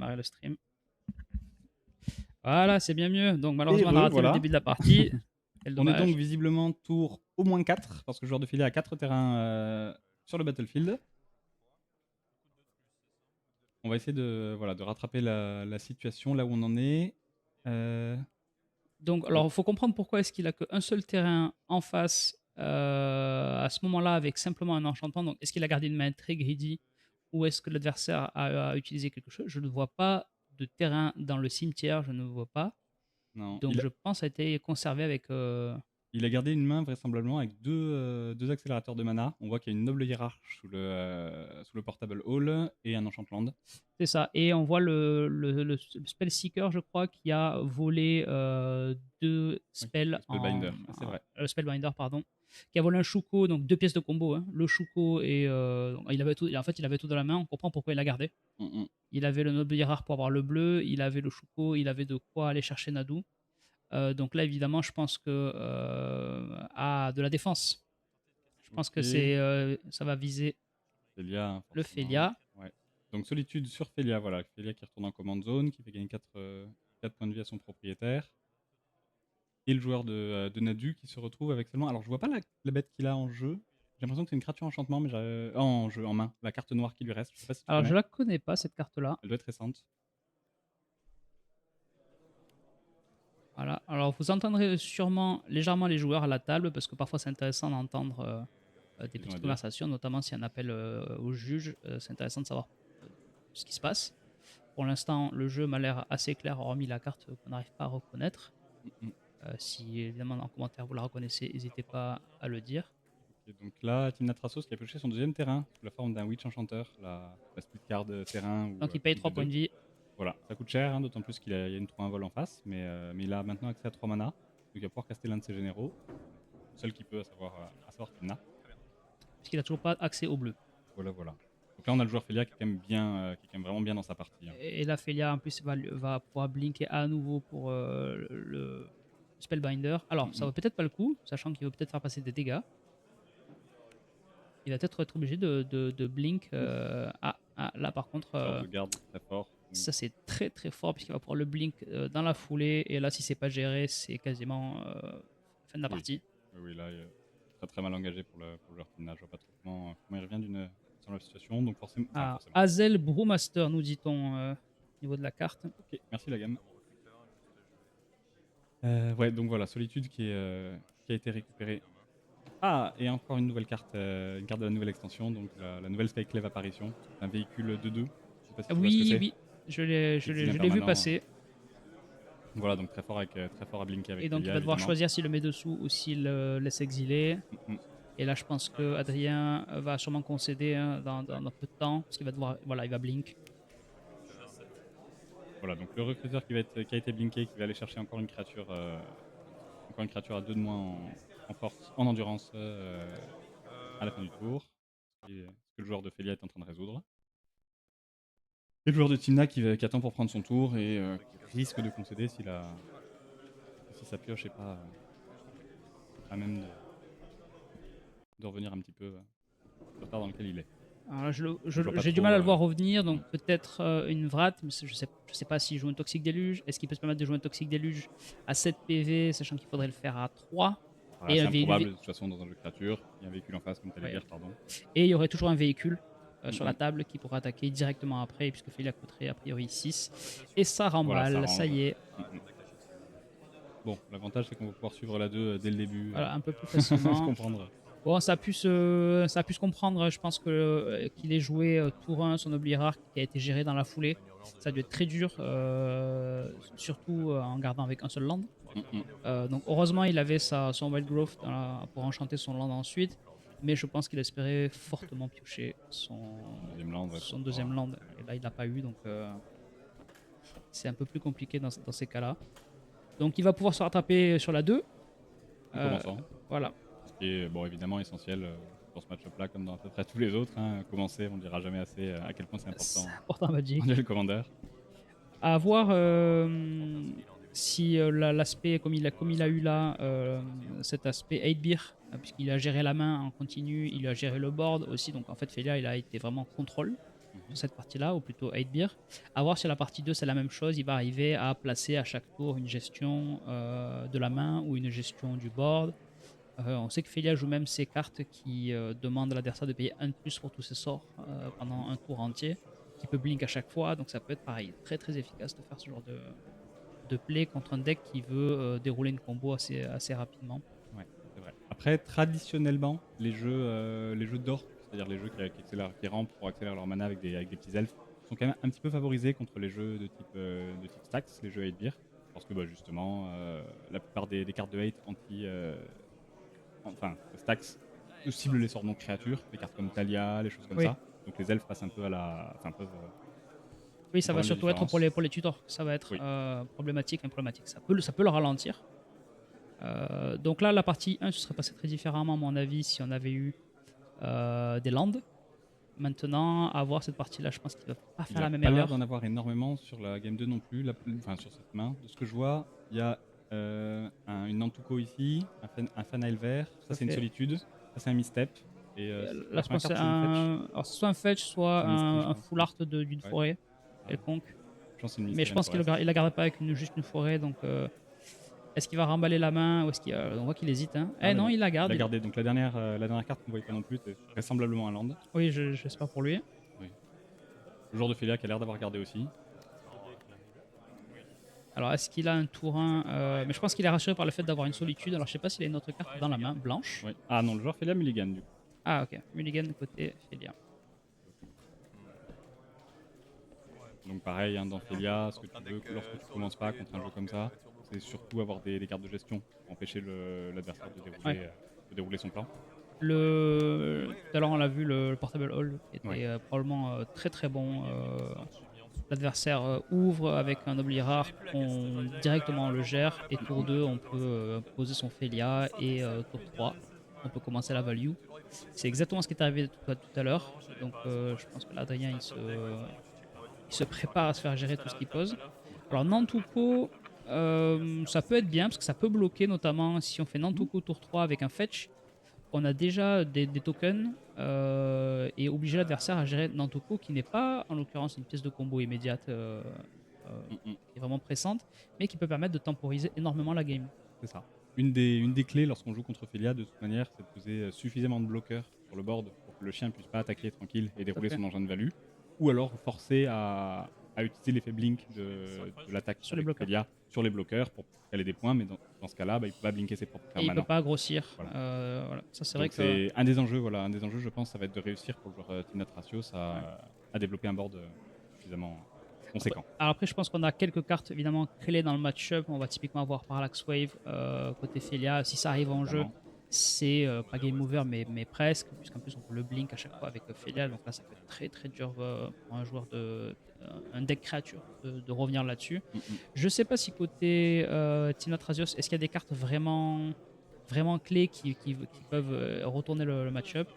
démarrer le stream. Voilà, c'est bien mieux. Donc malheureusement, on a raté voilà. le début de la partie. Quel On est donc dommage. visiblement tour au moins 4, parce que le joueur de filet a 4 terrains sur le battlefield. On va essayer de rattraper la situation là où on en est. Donc, alors, il faut comprendre pourquoi est-ce qu'il a qu'un seul terrain en face à ce moment-là avec simplement un enchantement. Donc, est-ce qu'il a gardé une main très greedy ou est-ce que l'adversaire a utilisé quelque chose? Je ne vois pas de terrain dans le cimetière, je ne vois pas. Non, Donc, je pense que ça a été conservé avec. il a gardé une main vraisemblablement avec deux accélérateurs de mana. On voit qu'il y a une noble hiérarche sous le portable hall et un enchant land. C'est ça. Et on voit le spell seeker, je crois, qui a volé deux spells le spellbinder, c'est vrai. spellbinder, pardon, qui a volé un Shuko, donc deux pièces de combo, hein. Le Shuko et il avait tout. En fait, il avait tout dans la main. On comprend pourquoi il l'a gardé. Il avait le noble hiérarque pour avoir le bleu, il avait le Shuko, il avait de quoi aller chercher Nadu. Donc là, évidemment, je pense que à de la défense. Je pense que ça va viser Félia, le forcément. Félia. Ouais. Donc solitude sur Félia, voilà. Félia qui retourne en command zone, qui fait gagner 4 points de vie à son propriétaire. Et le joueur de Nadu qui se retrouve avec seulement... Alors je vois pas la bête qu'il a en jeu. J'ai l'impression que c'est une créature enchantement, mais en jeu, en main. La carte noire qui lui reste. Je sais pas si tu Alors, connais. je la connais pas, cette carte-là. Elle doit être récente. Voilà. Alors, vous entendrez sûrement légèrement les joueurs à la table parce que parfois c'est intéressant d'entendre des petites conversations, notamment s'il y a un appel au juge. C'est intéressant de savoir ce qui se passe. Pour l'instant, le jeu m'a l'air assez clair, hormis la carte qu'on n'arrive pas à reconnaître. Si évidemment en commentaire vous la reconnaissez, n'hésitez pas à le dire. Et donc là, Timna Trasos qui a pioché son deuxième terrain sous la forme d'un Witch Enchanteur, la split card terrain. Donc il paye 3 points de vie. Voilà, ça coûte cher, hein, d'autant plus qu'il y a une 3-1 vol en face, mais il a maintenant accès à 3 mana, donc il va pouvoir caster l'un de ses généraux, le seul qui peut, à savoir Timna. Parce qu'il a toujours pas accès au bleu. Voilà. Donc là, on a le joueur Félia qui est quand même bien, qui est quand même vraiment bien dans sa partie. Hein. Et la Félia, en plus, va pouvoir blinker à nouveau pour le Spellbinder. Alors, ça vaut peut-être pas le coup, sachant qu'il veut peut-être faire passer des dégâts. Il va peut-être être obligé de blink. Là, par contre, de garde très fort. ça c'est très très fort, puisqu'il va pouvoir le blink dans la foulée. Et là, si c'est pas géré, c'est quasiment fin de la partie. Oui, là, il est très très mal engagé pour le joueur Timna. Je vois pas trop comment il revient d'une semblable situation. Donc forcément. Hazel Brewmaster, nous dit-on, au niveau de la carte. Ok, merci la gamme. Ouais, donc voilà, Solitude qui a été récupérée. Ah, et encore une nouvelle carte, une carte de la nouvelle extension, donc la nouvelle Skyclave apparition, un véhicule 2-2. Oui, je l'ai vu passer. Voilà, donc très fort à blinker avec. Et donc il va devoir choisir s'il le met dessous ou s'il le laisse exiler. Et là, je pense que Adrien va sûrement concéder dans peu de temps, parce qu'il va devoir, voilà, il va blink. Voilà, donc le recruteur qui a été blinké, qui va aller chercher encore une créature à 2 de moins en force, en endurance à la fin du tour. Ce que le joueur de Félia est en train de résoudre. Et le joueur de Timna qui attend pour prendre son tour et qui risque de concéder si sa pioche n'est pas à même de revenir un petit peu sur le temps dans lequel il est. J'ai du mal à le voir revenir, donc peut-être une Vrat, mais je sais pas s'il joue un Toxic Déluge. Est-ce qu'il peut se permettre de jouer un Toxic Déluge à 7 PV, sachant qu'il faudrait le faire à 3? C'est improbable de toute façon dans un jeu de créature. Il y a un véhicule en face, comme tu allais dire, pardon. Et il y aurait toujours un véhicule sur la table qui pourra attaquer directement après, puisque Félia coûterait a priori 6. Et ça remballe, ça y est. Bon, l'avantage c'est qu'on va pouvoir suivre la 2 dès le début. Voilà, un peu plus facilement. Se comprendre. Bon, ça a pu se comprendre. Je pense qu'il ait joué tour 1 son Noble Hiérarque qui a été géré dans la foulée. Ça a dû être très dur, surtout en gardant avec un seul land. Donc heureusement, il avait son Wild Growth pour enchanter son land ensuite. Mais je pense qu'il espérait fortement piocher son deuxième land. Et là, il l'a pas eu. Donc c'est un peu plus compliqué dans ces cas-là. Donc il va pouvoir se rattraper sur la 2. En commençant. Voilà. Ce qui est évidemment essentiel pour ce match-up-là, comme dans à peu près tous les autres. Hein. Commencer, on ne dira jamais assez à quel point c'est important. C'est important, Magic. Le commandeur. À voir si l'aspect, comme il a eu là, cet aspect 8-beer, puisqu'il a géré la main en continu, il a géré le board aussi. Donc en fait, Félia, il a été vraiment contrôle. Mhm. sur cette partie-là, ou plutôt 8-beer. À voir si la partie 2 c'est la même chose, il va arriver à placer à chaque tour une gestion de la main ou une gestion du board. On sait que Felia joue même ses cartes qui demandent à l'adversaire de payer un de plus pour tous ses sorts pendant un tour entier, qui peut blink à chaque fois, donc ça peut être pareil, très très efficace de faire ce genre de play contre un deck qui veut dérouler une combo assez rapidement. Ouais, c'est vrai. Après, traditionnellement, les jeux d'or, c'est-à-dire les jeux qui rampent pour accélérer leur mana avec des petits elfes, sont quand même un petit peu favorisés contre les jeux de type Stacks, les jeux 8 beer. Parce que bah, justement, la plupart des cartes de hate enfin, Stacks ciblent les sorts non créatures, des cartes comme Talia, les choses comme Oui, ça. Donc les elfes passent un peu à la. Enfin, peuvent oui, font ça pas va mal de surtout être différence. pour les tutors, ça va être Oui. problématique, improblématique. Ça peut le ralentir. Donc là, la partie 1 se serait passée très différemment, à mon avis, si on avait eu des landes. Maintenant, à voir cette partie-là, je pense qu'il va pas Il faire a la même pas l'air d'en erreur. avoir énormément sur la game 2 non plus, enfin sur cette main. De ce que je vois, il y a une Nantuko ici, un Fanail vert, ça Ça c'est une fait, solitude, ça c'est un misstep, et là, la je première pense que c'est carte c'est une fetch, alors, c'est soit un fetch, soit c'est un Misty je un pense. full art d'une Ouais. forêt Ah, quelconque. je pense que c'est une Mais Misty je pense qu'il Rainforest. il la garde pas avec juste une forêt, donc est-ce qu'il va remballer la main ou est-ce on voit qu'il hésite, hein. Ah Eh bah non, non, il la il garde. a gardé, donc la dernière carte qu'on voyait pas non plus, c'est vraisemblablement un land. Oui, j'espère pour lui. Oui. Le joueur de Félia qui a l'air d'avoir gardé aussi. Alors, est-ce qu'il a un tour 1 mais je pense qu'il est rassuré par le fait d'avoir une solitude. Alors, je sais pas s'il a une autre carte dans la main, blanche. Oui. Ah non, le joueur Félia mulligan du coup. Ah, ok. Mulligan côté Félia. Donc pareil, hein, dans Félia, ce que tu veux, lorsque tu commences pas contre un jeu comme ça, c'est surtout avoir des cartes de gestion pour empêcher l'adversaire Ouais. de dérouler son plan. Tout à l'heure, on l'a vu, le Portable Hall qui Ouais. était probablement très très bon. L'adversaire ouvre avec un oubli rare, on directement le gère, et tour 2, on peut poser son Félia, et tour 3, on peut commencer la value. C'est exactement ce qui est arrivé tout à l'heure. Donc je pense que l'Adrien, il se prépare à se faire gérer tout ce qu'il pose. Alors Nantuko, ça peut être bien parce que ça peut bloquer, notamment si on fait Nantuko tour 3 avec un fetch. On a déjà des tokens et obliger l'adversaire à gérer Nantuko, qui n'est pas en l'occurrence une pièce de combo immédiate Mm, mm. qui est vraiment pressante, mais qui peut permettre de temporiser énormément la game. C'est ça. Une des clés lorsqu'on joue contre Félia, de toute manière, c'est de poser suffisamment de bloqueurs sur le board pour que le chien puisse pas attaquer tranquille et Tout à dérouler fait. son engin de value. Ou alors forcer à utiliser l'effet blink de l'attaque Sur les avec bloqueurs. Félia sur les bloqueurs pour caler des points, mais dans ce cas-là, bah, il peut pas blinker ses propres Et il peut permanents. pas grossir. Voilà. Voilà. Ça, c'est vrai Donc que. c'est un des enjeux, voilà, un des enjeux, je pense, ça va être de réussir pour le joueur Tinat Ratios à développer un board suffisamment conséquent. Alors après, je pense qu'on a quelques cartes évidemment clés dans le match-up. On va typiquement avoir Parallax Wave côté Felia. Si ça arrive en jeu, Clairement. c'est pas game over, mais presque, puisqu'en plus on peut le blink à chaque fois avec Felia. Donc là, ça peut être très très dur pour un joueur un deck créature de revenir là-dessus. Mm, mm. Je sais pas si côté Team Atrasios, est-ce qu'il y a des cartes vraiment clés qui peuvent retourner le match-up.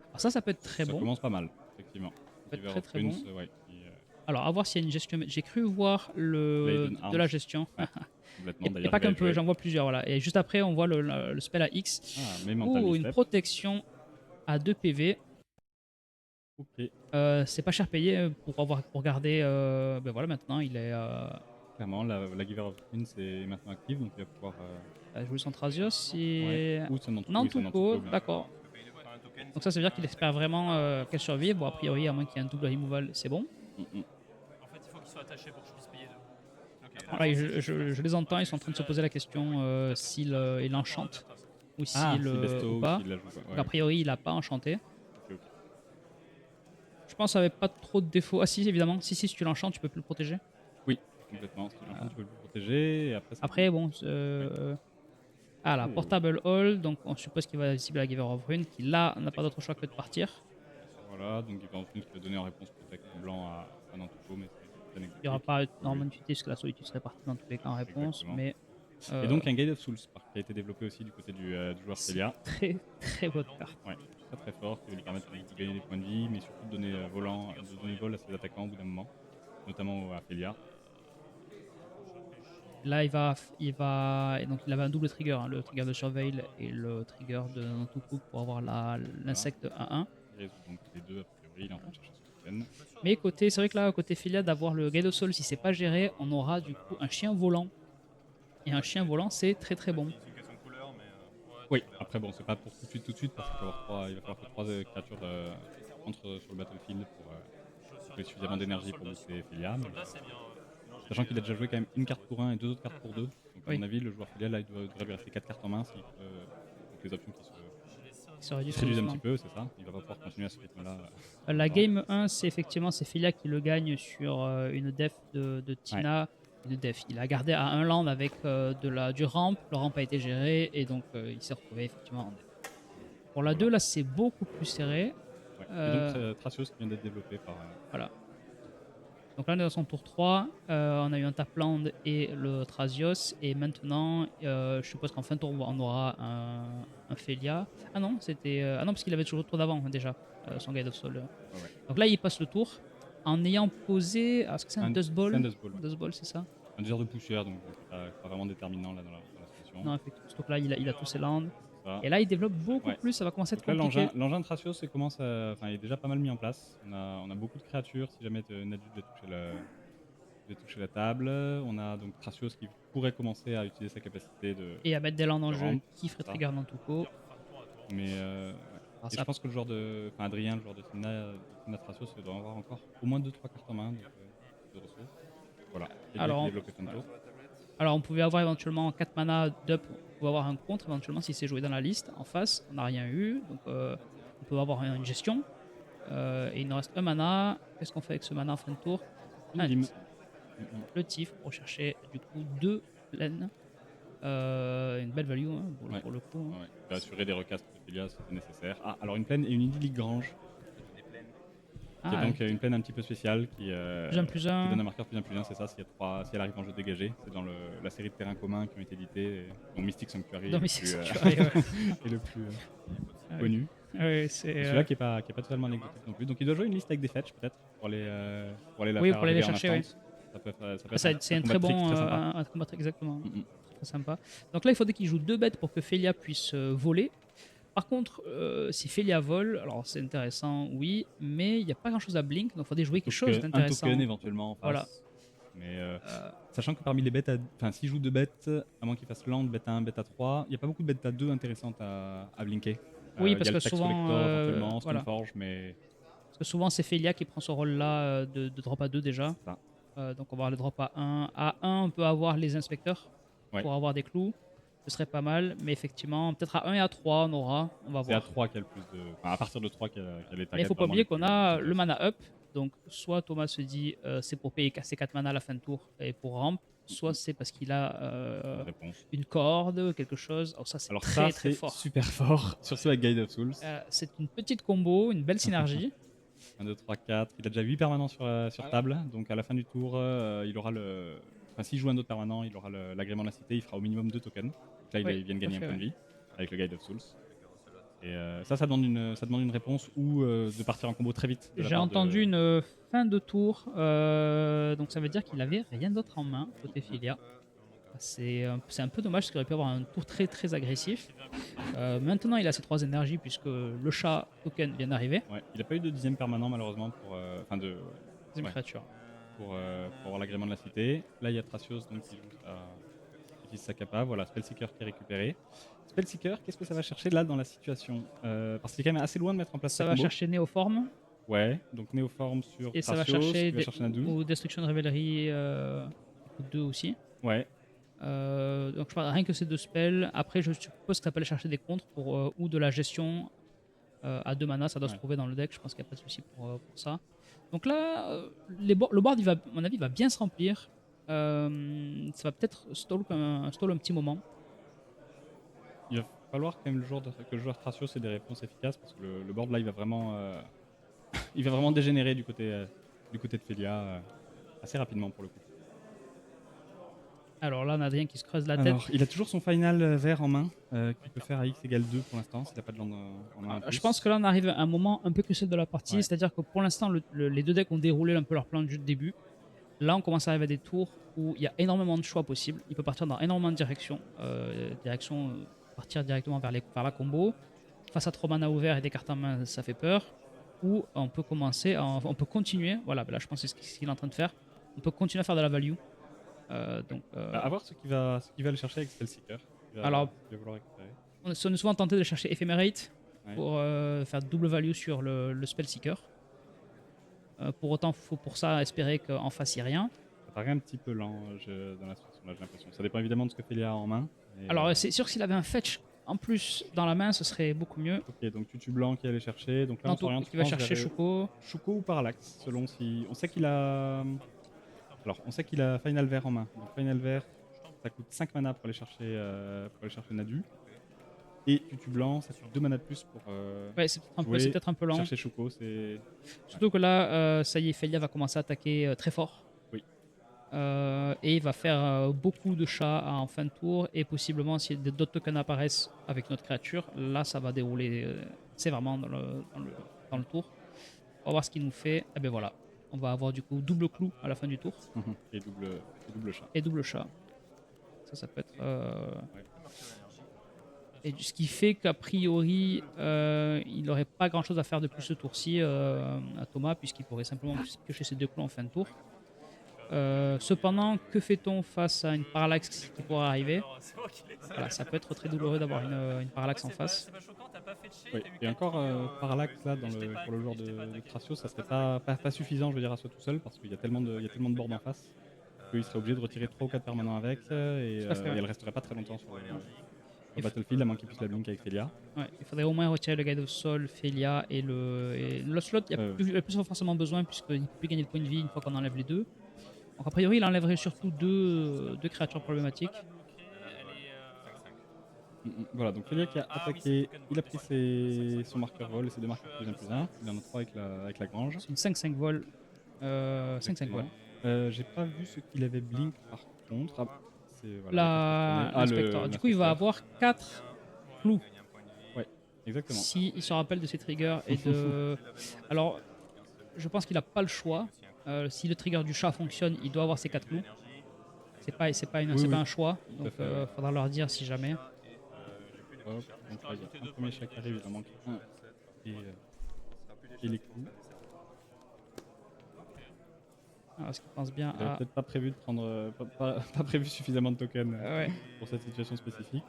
Alors ça peut être très Ça bon. commence pas mal, effectivement. Ça peut être River très of très Runes, bon. ouais, Alors, à voir s'il y a une gestion. J'ai cru voir Bladen de la Arms. gestion. Ouais, complètement. Et D'ailleurs, pas il va qu'un être peu, joué. j'en vois plusieurs. Voilà. Et juste après, on voit le spell à X. Ah, mais mental Ou une misstep. protection à 2 PV. Ok. C'est pas cher payé pour garder. Ben voilà, maintenant il est Clairement, la Giver of Runes est maintenant active, donc il va pouvoir. jouer son Thrasios. Ouais. Ou son Nantuko, Nantuko, bien sûr. d'accord. Donc ça veut dire qu'il espère vraiment qu'elle survive. Bon, a priori, à moins qu'il y ait un double removal, c'est bon. Mm, mm. Voilà, je les entends, ils sont en train de se poser la question s'il il enchante ou Ah, s'il si ou Besto, pas. s'il la joue pas. Donc Ouais, a priori, il a pas enchanté. ok, ok. Je pense qu'il n'y avait pas trop de défauts. Ah si, évidemment. Si tu l'enchantes, tu peux plus le protéger. Oui, complètement. Si tu l'enchaînes, tu peux le protéger. Et après, Après, bon. Ouais. Ah là, Oh. Portable Hall. Donc on suppose qu'il va cibler la Giver of Rune, qui là n'a pas d'autre choix que de partir. Voilà, donc Giver of Runes peut donner en réponse protect en blanc à Nantuko, mais c'est Il n'y aura anecdotique. pas Oui. normalement d'utilité, parce que la solitude serait partie dans tous les cas en réponse. Exactement. Mais Et donc un Gate of Souls qui a été développé aussi du côté du joueur Félia. très très bonne carte. Ouais, très très fort, qui va lui permettre de gagner des points de vie, mais surtout de donner, de donner vol à ses attaquants au bout d'un moment, notamment à Félia. Là, et donc il avait un double trigger, hein, le trigger de Surveil et le trigger de Nantuko pour avoir l'insecte 1-1. Il résout donc les deux, a priori, il est en train de chercher son tokens. Mais côté, c'est vrai que là, côté Filia, d'avoir le Guide of Soul, si c'est pas géré, on aura du coup un chien volant. Et un chien volant, c'est très très bon. Oui, après bon, c'est pas pour tout de suite, parce qu'il il va falloir que 3 créatures entrent sur le battlefield pour qu'il ait suffisamment d'énergie pour booster Filia. Sachant qu'il a déjà joué quand même une carte pour 1 et 2 autres cartes pour 2. Donc à Oui, mon avis, le joueur Filia, là, il devrait lui rester 4 cartes en main, avec les options il se réduit qui se sur réduisent un petit doucement. peu, c'est ça. Il va pas pouvoir continuer à ce rythme-là La longtemps. game 1, c'est effectivement c'est Filia qui le gagne sur une def de Ouais, Tina. Une def. Il a gardé à un land avec du ramp. Le ramp a été géré et donc il s'est retrouvé effectivement en def. Pour la voilà. 2, là, c'est beaucoup plus serré. Ouais. Et donc Euh, Thracios qui vient d'être développé par. voilà. Donc là, on est dans son tour 3. On a eu un Tapland et le Thrasios. Et maintenant, je suppose qu'en fin de tour, on aura un Felia. Ah non, c'était. Ah non, parce qu'il avait toujours le tour d'avant déjà, son Guide of Soul. Ouais, ouais. Donc là, il passe le tour en ayant posé. Est-ce que c'est un Dust C'est un Ball? Dust Ball, ouais. Dust Ball, c'est ça? Un désert de poussière, donc pas vraiment déterminant là dans la situation. Non, effectivement. Donc là, il a tous ses landes. Ça. Et là, il développe beaucoup Ouais. plus. Ça va commencer à être Donc là, compliqué. l'engin de Thracios il est déjà pas mal mis en place. On a beaucoup de créatures. Si jamais Nadu devait toucher la table, on a donc Thracios qui pourrait commencer à utiliser sa capacité Et à mettre des landes en de jeu rampe. qui ferait Ça. trigger dans tout coup. Mais ouais. Alors Et ça, je pense que Adrien, le joueur de Tina Thracios, doit avoir encore au moins 2-3 cartes en main de ressources. Voilà. Et il a été alors, développé fin de tour. Alors on pouvait avoir éventuellement 4 mana d'up, on pouvait avoir un contre éventuellement si c'est joué dans la liste. En face, on n'a rien eu, donc on peut avoir une gestion. Et il nous reste un mana. Qu'est-ce qu'on fait avec ce mana en fin de tour? Une Un Dim. tif. Le tif pour chercher du coup 2 plaines. Une belle value hein, Ouais. pour le coup. Hein. Ouais. Il va assurer des recastes de Filia si c'était nécessaire. Ah, alors une plaine et une idyllique grange. Qui est Ah, donc une plaine un petit peu spéciale qui plus donne un. un marqueur +1/+1, c'est ça, si elle arrive en jeu dégagé. C'est dans la série de terrains communs qui ont été édités, dont Mystic Sanctuary Non mais c'est ça, tu arrives. est le plus Ah oui. connu. Ouais, c'est, Et celui-là qui est pas totalement anecdotique non plus. Donc il doit jouer une liste avec des fetch peut-être pour aller la oui, faire pour aller les arriver en chercher, oui. instance. Ça peut être C'est un combat très trick bon très sympa. un combattre, exactement. Mm, mm. Très sympa. Donc là, il faudrait qu'il joue 2 bêtes pour que Felia puisse voler. Par contre, si Felia vole, alors c'est intéressant, oui, mais il n'y a pas grand chose à blink, donc il faudrait jouer quelque chose Un d'intéressant. token éventuellement en face. Voilà. Mais Euh, sachant que parmi les bêtes, enfin s'il joue 2 bêtes, à moins qu'il fasse land, bêta 1, bêta 3, il n'y a pas beaucoup de bêta 2 intéressantes à blinker. oui, Il parce y a que le Tax souvent, Collector éventuellement, voilà. Stoneforge, mais Parce que souvent c'est Felia qui prend ce rôle-là de drop à 2 déjà. c'est ça. Donc on va avoir le drop à 1. À 1, on peut avoir les inspecteurs Ouais. pour avoir des clous. Ce serait pas mal, mais effectivement, peut-être à 1 et à 3, on aura, on va C'est à voir. 3 qu'il y a le plus de. Enfin, à partir de 3 qu'il y a les Mais il targets faut pas vraiment oublier les qu'on plus a le intéressants. mana up. Donc, soit Thomas se dit c'est pour payer casser 4 mana à la fin de tour et pour ramp, soit c'est parce qu'il a Bonne réponse. une corde, quelque chose. Alors, ça, c'est Alors très ça, très c'est fort. super fort, surtout avec Guide of Souls. C'est une petite combo, une belle synergie. 1, 2, 3, 4. Il a déjà 8 permanents sur table, donc à la fin du tour, il aura le. Enfin, s'il joue un autre permanent, il aura l'agrément de la cité, il fera au minimum 2 tokens. Donc là, Oui, il vient de tout à gagner un fait, point de ouais. vie avec le Guide of Souls. Et ça demande une réponse ou de partir en combo très vite. De la J'ai part entendu une fin de tour, donc ça veut dire qu'il avait rien d'autre en main côté Filia. C'est un peu dommage parce qu'il aurait pu avoir un tour très très agressif. Maintenant, il a ses 3 énergies puisque le chat token vient d'arriver. Ouais, il n'a pas eu de 10e permanent malheureusement enfin Deuxième ouais, créature. pour avoir l'agrément de la cité. Là, il y a Thracios donc, qui utilise sa capa. Voilà, Spellseeker qui est récupéré. Spellseeker, qu'est-ce que ça va chercher là dans la situation Parce qu'il est quand même assez loin de mettre en place Ça sa va combo. chercher Néoforme Ouais, donc Néoforme sur et ça va Thracios, chercher qui va chercher Nadu. ou Destruction Revelry 2 aussi. Ouais, Donc je parle rien que ces 2 spells. Après, je suppose que ça peut aller chercher des contres pour, ou de la gestion à 2 mana. Ça doit se Ouais. trouver dans le deck. Je pense qu'il n'y a pas de souci pour ça. Donc là, le board, à mon avis, va bien se remplir. Ça va peut-être stall un petit moment. il va falloir quand même que le joueur Thracios ait des réponses efficaces parce que le board là, il va vraiment, il va vraiment dégénérer du côté de Felia assez rapidement pour le coup. Alors là, on a Adrien qui se creuse la tête. Alors, il a toujours son final vert en main, qui peut faire à X égale 2 pour l'instant, s'il n'a pas de land en main. Je pense que là, on arrive à un moment un peu crucial de la partie. Ouais. C'est-à-dire que pour l'instant, les 2 decks ont déroulé un peu leur plan de jeu de début. Là, on commence à arriver à des tours où il y a énormément de choix possibles. Il peut partir dans énormément de directions. Partir directement vers la combo. Face à 3 mana ouverts et des cartes en main, ça fait peur. où on peut commencer, on peut continuer. Voilà, ben là je pense que c'est ce qu'il est en train de faire. On peut continuer à faire de la value. Donc, À voir ce qu'il va aller chercher avec Spellseeker. alors, Ce qu'il va vouloir récupérer. on est souvent tenté de chercher Ephemerate Ouais. pour faire double value sur le Spellseeker. Pour autant, il faut pour ça espérer qu'en face il n'y ait rien. Ça paraît un petit peu lent dans la situation là, j'ai l'impression. Ça dépend évidemment de ce que Félia a en main. Et, Alors, c'est sûr que s'il avait un fetch en plus dans la main, ce serait beaucoup mieux. Ok, donc Tutu Blanc qui allait chercher. Donc là, on Nanto s'oriente qui va je pense, chercher vers Choco. Shuko ou Parallax, selon si. On sait qu'il a. Alors, on sait qu'il a Final Vert en main. Donc, Final Vert, ça coûte 5 mana pour aller chercher Nadu. Et Tutu Blanc, ça coûte 2 mana de plus pour Ouais, c'est jouer, peut-être un peu lent. chercher Shuko. C'est. Surtout que là, ça y est, Felia va commencer à attaquer très fort. Oui. Et il va faire beaucoup de chats en fin de tour. Et possiblement, si d'autres tokens apparaissent avec notre créature, là, ça va dérouler sévèrement dans le tour. On va voir ce qu'il nous fait. Et ben voilà. On va avoir du coup double clou à la fin du tour. Et double chat. Et double chat. Ça peut être. Ouais. Et ce qui fait qu'a priori, il n'aurait pas grand chose à faire de plus ce tour-ci à Thomas, puisqu'il pourrait simplement piocher ses deux clous en fin de tour. Cependant, que fait-on face à une parallaxe qui pourrait arriver? Voilà, ça peut être très douloureux d'avoir une parallaxe en face. Oui. Et encore, Parallax, là, pour le joueur de Thrasios, ça serait pas suffisant, je veux dire, à soi tout seul, parce qu'il y a tellement de boards en face qu'il serait obligé de retirer 3 ou 4 permanents avec, et elle resterait pas très longtemps sur le battlefield, à moins qu'il puisse la blink avec Félia. Ouais, il faudrait au moins retirer le Guide of Soul, Félia et le slot. Il n'y a plus forcément besoin, puisqu'il ne peut plus gagner de points de vie une fois qu'on enlève les deux. Donc a priori, il enlèverait surtout deux créatures problématiques. Voilà, donc Félia qui a attaqué, il a pris son marqueur vol et ses deux marqueurs +1/+1. Il en a 3 avec la grange. C'est une 5-5 vol. 5-5 vol. J'ai pas vu ce qu'il avait blink par contre. Voilà, L'inspecteur. Du coup, il va avoir 4 clous. Ouais, exactement. Si il se rappelle de ses triggers et de. Alors, je pense qu'il n'a pas le choix. Si le trigger du chat fonctionne, il doit avoir ses 4 clous. C'est pas un choix. Donc, il faudra leur dire si jamais. Hop, donc là, il y a un premier chat qui arrive, il en manque un. Et les clous. Alors, est-ce qu'il pense bien Il n'avait à. peut-être pas prévu de prendre. Pas prévu suffisamment de tokens Ouais. pour cette situation spécifique.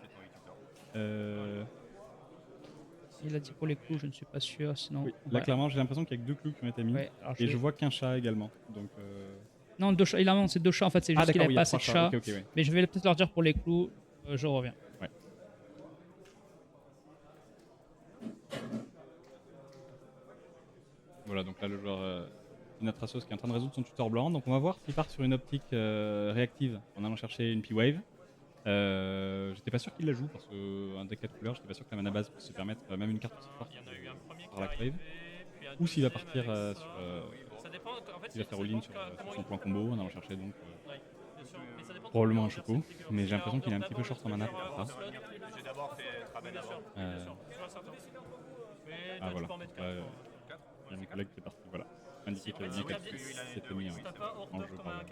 Il a dit pour les clous, je ne suis pas sûr. Sinon, oui. Là, clairement, j'ai l'impression qu'il y a que 2 clous qui ont été mis. Ouais, et je vois qu'un chat également. Donc, non, 2 chats. Il a annoncé 2 chats en fait, c'est juste qu'il n'avait pas assez de chats. Okay, ouais. Mais je vais peut-être leur dire pour les clous, je reviens. Ouais. Voilà, donc là, le joueur Inatrasos qui est en train de résoudre son tuteur blanc. Donc, on va voir s'il part sur une optique réactive en allant chercher une P-Wave. J'étais pas sûr qu'il la joue parce qu'un deck 4 couleurs, j'étais pas sûr que la mana base puisse se permettre même une carte aussi forte par la Wave. Ou s'il va partir sur. Il va faire all-in sur son plan combo en allant chercher donc probablement un Choco. Mais j'ai l'impression qu'il est un petit peu short en mana pour faire ça. Ah voilà. Il y a mon collègue qui est parti. Voilà. Indiqué qu'il y avait bien qu'elle s'était mis en jeu par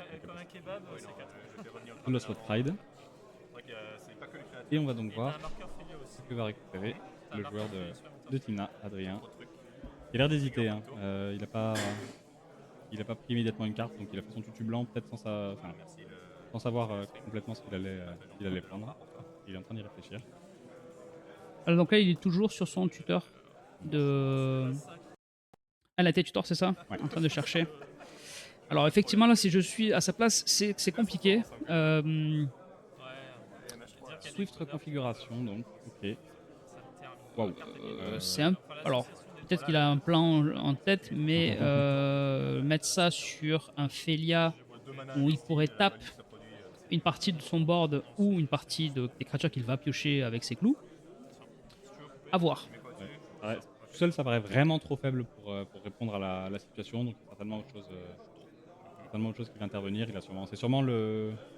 le Lost World Pride. Et on va donc voir ce que va récupérer le joueur de Tina, Adrien. Il a l'air d'hésiter. Hein. Il a pas pris immédiatement une carte, donc il a fait son tutu blanc, peut-être sans savoir complètement ce qu'il allait prendre. Il est en train d'y réfléchir. Alors donc là, il est toujours sur son tuteur de. Ah, la tête tuteur, c'est ça? Ouais. En train de chercher. Alors effectivement, là, si je suis à sa place, c'est compliqué. Swift reconfiguration, donc, ok. Waouh. Alors, peut-être qu'il a un plan en tête, mais mettre ça sur un Félia où il pourrait taper une partie de son board ou une partie des créatures qu'il va piocher avec ses clous, à voir. Ouais. Tout seul, ça paraît vraiment trop faible pour répondre à la situation, donc certainement autre chose qui va intervenir. C'est sûrement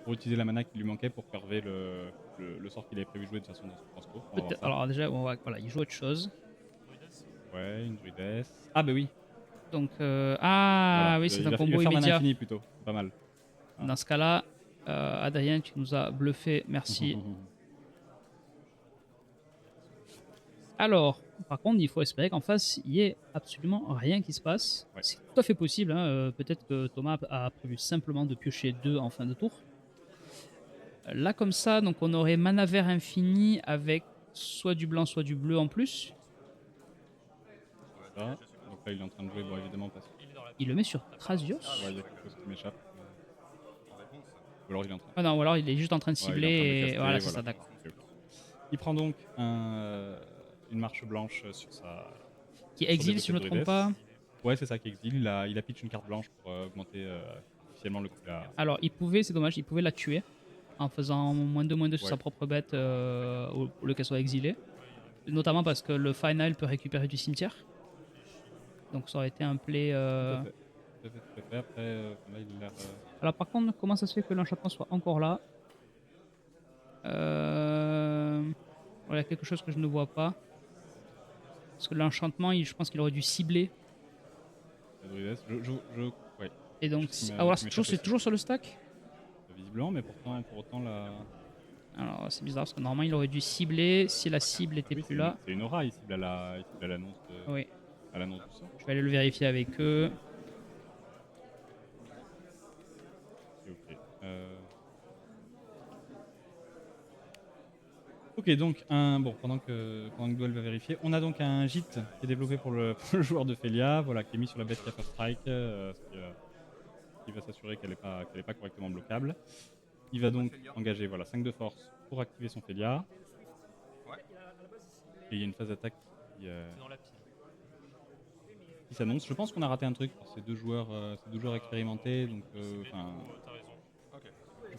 pour utiliser la mana qui lui manquait pour curver le sort qu'il avait prévu jouer de toute façon dans son transpo. Alors déjà, voilà, il joue autre chose. Ouais, une druidesse. Ah bah oui. Donc, voilà. Oui, c'est un combo immédiat. Infini plutôt, pas mal. Ah. Dans ce cas-là, Adrien, tu nous as bluffé, merci. Alors, Par contre, il faut espérer qu'en face, il y ait absolument rien qui se passe. Ouais. C'est tout à fait possible, hein, peut-être que Thomas a prévu simplement de piocher 2 en fin de tour. Là, comme ça, donc on aurait mana vert infini avec soit du blanc, soit du bleu en plus. Ça. Donc là, il est en train de jouer, bon, évidemment, parce que Il le met sur Thrasios. ouais, il y a quelque chose qui m'échappe. Ou alors il est en train. Ah non, ou alors il est juste en train de Ouais, il est en train de le cibler et caster, voilà, c'est voilà. ça, d'accord. Ok, ok. Il prend donc une marche blanche sur Qui sur des exile, si je beautés ne de me trompe Druides. pas. Ouais, c'est ça qui exile. Il a pitch une carte blanche pour augmenter officiellement le coup. Alors, il pouvait, c'est dommage, il pouvait la tuer en faisant -2/-2 sur Ouais. sa propre bête au lieu qu'elle soit exilée. Notamment parce que le final peut récupérer du cimetière. Donc ça aurait été un play. Tout à fait. Tout à fait, tout à fait. Après, là, il a l'air. Alors par contre, comment ça se fait que l'enchantement soit encore là? Voilà, quelque chose que je ne vois pas. Parce que l'enchantement, je pense qu'il aurait dû cibler. Druides. Ouais. Et donc, Quelque chose ah voilà, qui m'échappe c'est aussi. toujours sur le stack. Visiblement, mais pour autant, la. Alors c'est bizarre parce que normalement il aurait dû cibler si la cible était Oui, plus là. c'est une aura, il cible à l'annonce Oui, du sort. je vais aller le vérifier avec eux. Ok. Ok, donc bon, pendant que Duel va vérifier, on a donc un gîte qui est développé pour le, pour le joueur de Felia, voilà, qui est mis sur la bête Capper Strike, qui va s'assurer qu'elle n'est pas correctement bloquable. Il va donc engager 5 de force pour activer son Felia. Et il y a une phase d'attaque qui s'annonce. Je pense qu'on a raté un truc pour ces deux joueurs expérimentés, donc je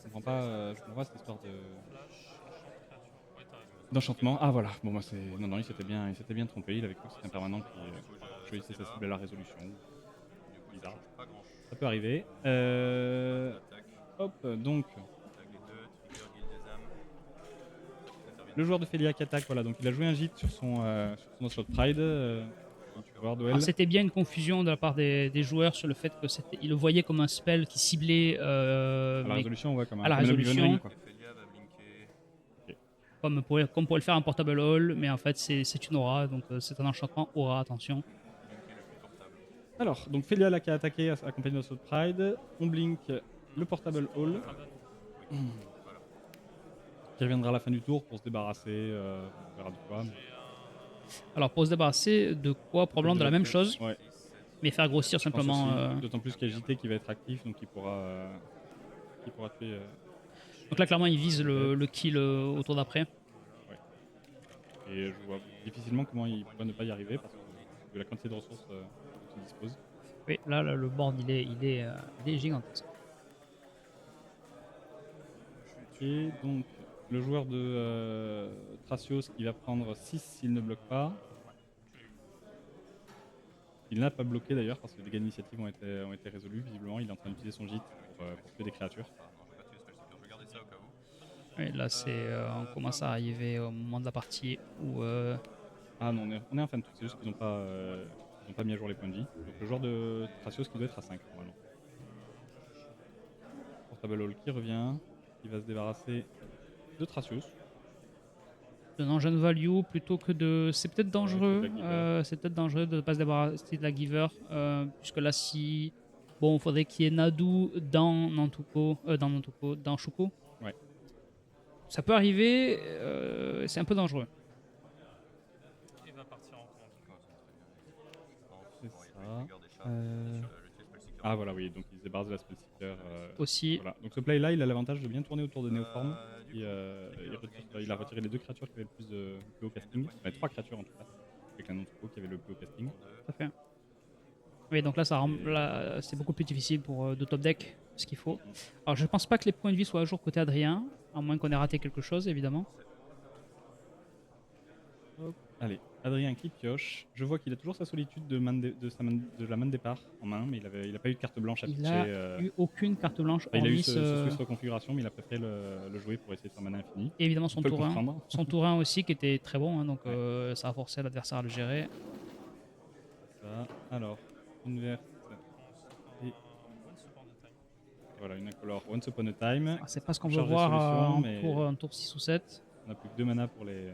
comprends pas cette histoire d'enchantement. Ah voilà, bon moi c'est. Non, il s'était bien trompé, il avait cru que c'était un permanent qui choisissait sa cible à la résolution. Bizarre. Ça peut arriver. Hop, donc. Le joueur de Felia qui attaque, voilà, donc il a joué un gîte sur son Oslo Pride. Tu peux voir, Duel. Alors c'était bien une confusion de la part des joueurs sur le fait que il le voyait comme un spell qui ciblait à la mais résolution, ouais, comme à la un Oblivion résolution, Ring, quoi. comme pour le faire un portable hall, mais en fait c'est une aura, donc c'est un enchantement aura, attention. Alors, donc Felia là qui a attaqué accompagné de Oslo Pride. On blink le portable hall. Qui reviendra à la fin du tour pour se débarrasser, on verra de quoi. Alors pour se débarrasser de quoi? Probablement de la même chose, Ouais. mais faire grossir Je pense simplement. aussi, d'autant plus qu'il y a JT qui va être actif, donc il pourra tuer. Donc là clairement il vise le kill au tour d'après. Ouais. Et je vois difficilement comment il pourrait ne pas y arriver parce que de la quantité de ressources dont il dispose. Oui, là le board il est gigantesque. Et donc le joueur de Thrasios qui va prendre 6 s'il ne bloque pas. Il n'a pas bloqué d'ailleurs parce que les dégâts d'initiative ont été résolus. Visiblement, il est en train d'utiliser son gîte pour tuer des créatures. Oui, là on commence à arriver au moment de la partie où. Ah non, on est en fin de tour, c'est juste qu'ils n'ont pas mis à jour les points de vie. Donc le joueur de Thrasios qui doit être à 5 normalement. Portable Hall qui revient, qui va se débarrasser de Thrasios. De non-jeune value plutôt que de. C'est peut-être dangereux. Ouais, c'est peut-être dangereux de ne pas se débarrasser de la giver. Puisque là, si. Bon, il faudrait qu'il y ait Nadu dans Nantuko. Dans Shuko. Ouais. Ça peut arriver. C'est un peu dangereux. C'est ça. Ah voilà, oui, donc il se débarrasse de la Spellseeker. Aussi. Voilà. Donc ce play là, il a l'avantage de bien tourner autour de Néoform. Il a retiré les 2 créatures qui avaient le plus haut casting. Enfin, 3 créatures en tout cas. Avec un Nantuko qui avait le plus haut casting. Tout à fait. Oui, donc là, c'est beaucoup plus difficile pour de top deck, ce qu'il faut. Alors, je pense pas que les points de vie soient à jour côté Adrien, à moins qu'on ait raté quelque chose, évidemment. Hop. Allez, Adrien qui pioche. Je vois qu'il a toujours sa solitude de la main de départ en main, mais il a pas eu de carte blanche à pitcher. Il n'a eu aucune carte blanche. Il a eu ce Swiss reconfiguration, mais il a préféré le jouer pour essayer de faire mana infini. Et évidemment son tour 1. Son tour 1 aussi qui était très bon, hein, donc ça a forcé l'adversaire à le gérer. Ça. Alors, une verte. Et voilà, une incolore Once Upon a Time. C'est pas ce qu'on veut voir mais un tour 6 ou 7. on n'a plus que 2 mana pour les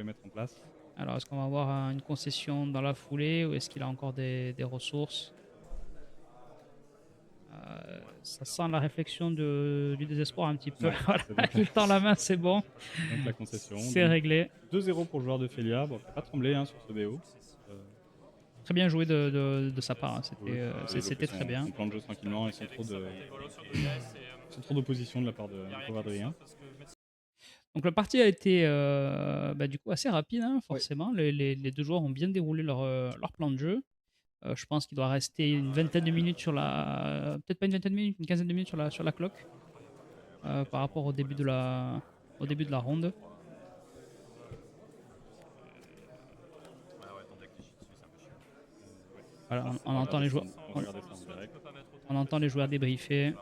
mettre en place. Alors, est-ce qu'on va avoir une concession dans la foulée ou est-ce qu'il a encore des ressources? Ça sent la réflexion du désespoir un petit peu. Ouais, Voilà, c'est donc, il tend la main, c'est bon, donc la concession. c'est Donc réglé. 2-0 pour le joueur de Felia. Bon, qui a pas tremblé hein, sur ce BO. Euh, Très bien joué de sa part, hein. oui, C'était il a développé c'était très bien. son plan de jeu tranquillement et sans trop d'opposition de la part de Pauvre Adrien. Donc le parti a été, bah, du coup assez rapide, hein, Ouais. forcément. Les 2 joueurs ont bien déroulé leur plan de jeu. Je pense qu'il doit rester une vingtaine de minutes sur la peut-être pas une vingtaine de minutes, une quinzaine de minutes sur la clock, par rapport au début de la ronde. Voilà, On va regarder ça, on va on regarder ça en direct. on entend les joueurs débriefer.